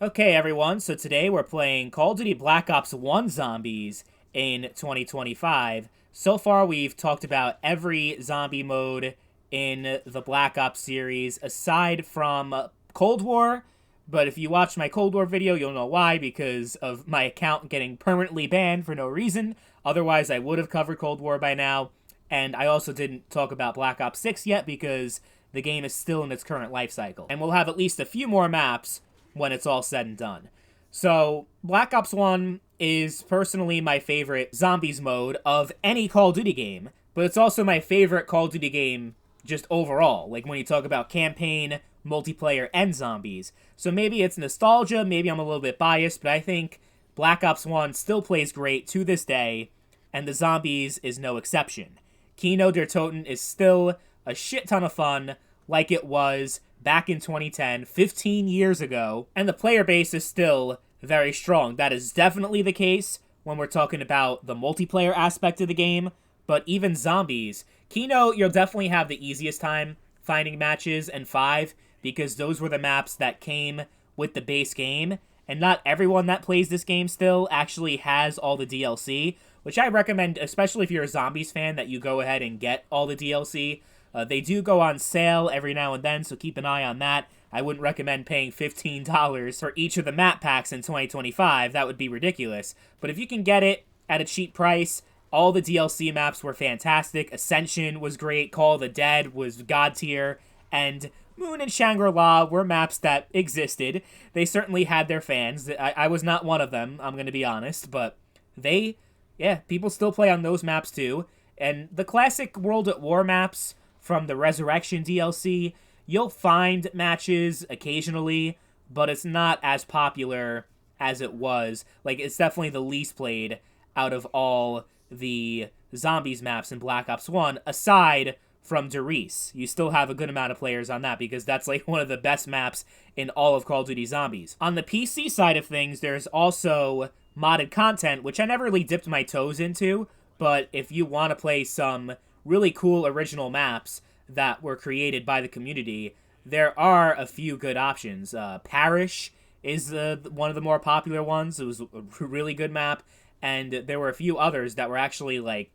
Okay, everyone, so today we're playing Call of Duty Black Ops 1 Zombies in 2025. So far, we've talked about every zombie mode in the Black Ops series aside from Cold War. But if you watch my Cold War video, you'll know why, because of my account getting permanently banned for no reason. Otherwise, I would have covered Cold War by now. And I also didn't talk about Black Ops 6 yet because the game is still in its current life cycle. And we'll have at least a few more maps when it's all said and done. So, Black Ops 1 is personally my favorite zombies mode of any Call of Duty game, but it's also my favorite Call of Duty game just overall. Like when you talk about campaign, multiplayer, and zombies. So maybe it's nostalgia, maybe I'm a little bit biased, but I think Black Ops 1 still plays great to this day, and the zombies is no exception. Kino der Toten is still a shit ton of fun, like it was back in 2010, 15 years ago, and the player base is still very strong. That is definitely the case when we're talking about the multiplayer aspect of the game, but even zombies. Kino, you'll definitely have the easiest time finding matches, and 5, because those were the maps that came with the base game, and not everyone that plays this game still actually has all the DLC, which I recommend, especially if you're a Zombies fan, that you go ahead and get all the DLC. They do go on sale every now and then, so keep an eye on that. I wouldn't recommend paying $15 for each of the map packs in 2025. That would be ridiculous. But if you can get it at a cheap price, all the DLC maps were fantastic. Ascension was great. Call of the Dead was god tier. And Moon and Shangri-La were maps that existed. They certainly had their fans. I was not one of them, I'm going to be honest. But people still play on those maps too. And the classic World at War maps from the Resurrection DLC, you'll find matches occasionally, but it's not as popular as it was. Like, it's definitely the least played out of all the zombies maps in Black Ops 1, aside from Der Riese. You still have a good amount of players on that because that's like one of the best maps in all of Call of Duty Zombies. On the PC side of things, there's also modded content, which I never really dipped my toes into, but if you want to play some really cool original maps that were created by the community, there are a few good options. Parish is one of the more popular ones. It was a really good map, and there were a few others that were actually, like,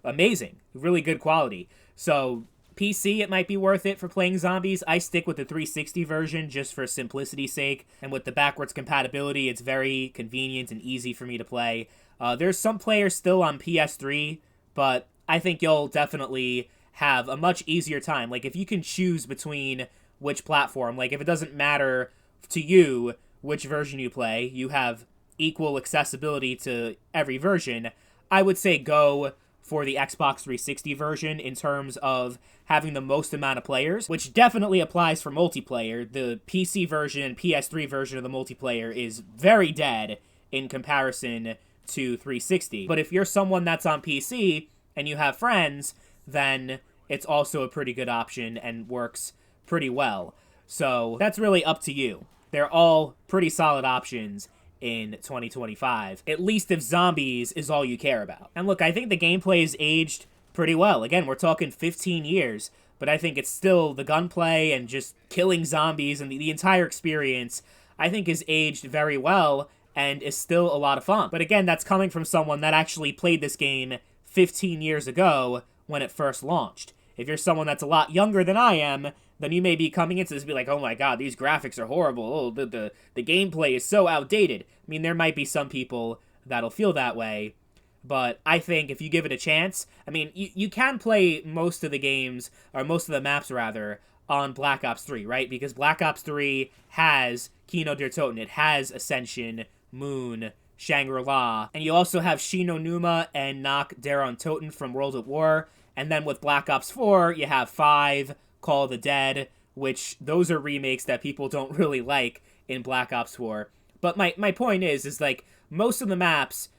amazing. Really good quality. So, PC, it might be worth it for playing zombies. I stick with the 360 version just for simplicity's sake, and with the backwards compatibility, it's very convenient and easy for me to play. There's some players still on PS3, but I think you'll definitely have a much easier time. Like, if you can choose between which platform, like, if it doesn't matter to you which version you play, you have equal accessibility to every version, I would say go for the Xbox 360 version in terms of having the most amount of players, which definitely applies for multiplayer. The PC version and PS3 version of the multiplayer is very dead in comparison to 360. But if you're someone that's on PC and you have friends, then it's also a pretty good option and works pretty well. So that's really up to you. They're all pretty solid options in 2025, at least if zombies is all you care about. And look, I think the gameplay is aged pretty well. Again, we're talking 15 years, but I think it's still the gunplay and just killing zombies and the entire experience, I think is aged very well and is still a lot of fun. But again, that's coming from someone that actually played this game 15 years ago when it first launched. If you're someone that's a lot younger than I am, then you may be coming into this and be like, oh my god, these graphics are horrible. Oh, the gameplay is so outdated. I mean, there might be some people that'll feel that way, but I think if you give it a chance, I mean, you can play most of the games, or most of the maps rather, on Black Ops 3, right? Because Black Ops 3 has Kino der Toten, it has Ascension, Moon, Shangri-La, and you also have Shi No Numa and Nacht der Untoten from World at War, and then with Black Ops 4, you have 5, Call of the Dead, which those are remakes that people don't really like in Black Ops 4. But my point is like, most of the maps,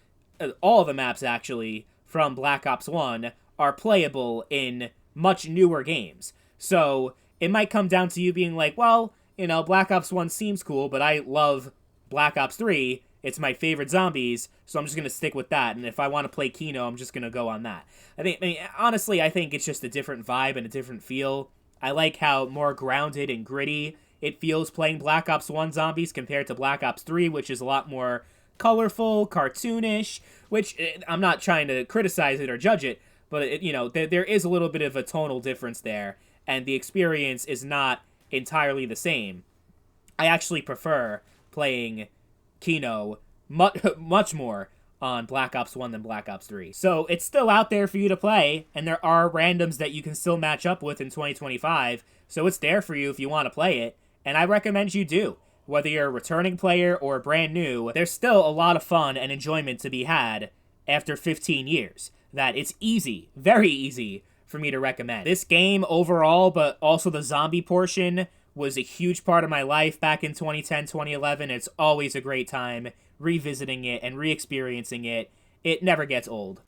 all of the maps actually, from Black Ops 1 are playable in much newer games. So it might come down to you being like, well, Black Ops 1 seems cool, but I love Black Ops 3. It's my favorite zombies, so I'm just going to stick with that. And if I want to play Kino, I'm just going to go on that. Honestly, I think it's just a different vibe and a different feel. I like how more grounded and gritty it feels playing Black Ops 1 Zombies compared to Black Ops 3, which is a lot more colorful, cartoonish, which I'm not trying to criticize it or judge it, but there is a little bit of a tonal difference there, and the experience is not entirely the same. I actually prefer playing Kino much more on Black Ops 1 than Black Ops 3. So it's still out there for you to play, and there are randoms that you can still match up with in 2025, so it's there for you if you want to play it, and I recommend you do. Whether you're a returning player or brand new, there's still a lot of fun and enjoyment to be had after 15 years. That it's easy, very easy, for me to recommend. This game overall, but also the zombie portion, was a huge part of my life back in 2010, 2011. It's always a great time revisiting it and re-experiencing it. It never gets old.